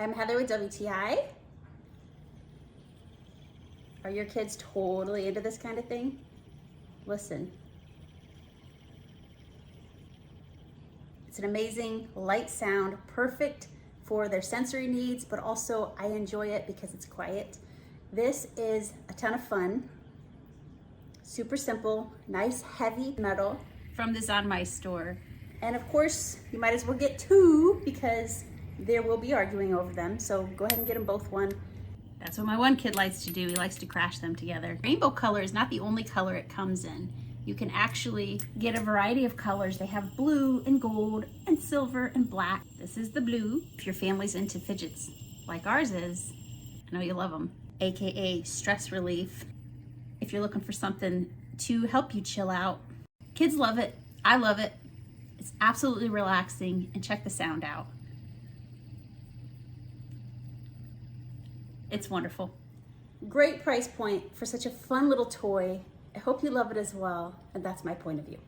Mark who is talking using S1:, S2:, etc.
S1: I'm Heather with WTI. Are your kids totally into this kind of thing? Listen. It's an amazing light sound, perfect for their sensory needs, but also I enjoy it because it's quiet. This is a ton of fun. Super simple, nice heavy metal from the Zhanmai store. And of course, you might as well get two because there will be arguing over them. So go ahead and get them both one. That's what my one kid likes to do. He likes to crash them together. Rainbow color is not the only color it comes in. You can actually get a variety of colors. They have blue and gold and silver and black. This is the blue. If your family's into fidgets like ours is, I know you love them, AKA stress relief. If you're looking for something to help you chill out. Kids love it. I love it. It's absolutely relaxing, and check the sound out. It's wonderful. Great price point for such a fun little toy. I hope you love it as well, and that's my point of view.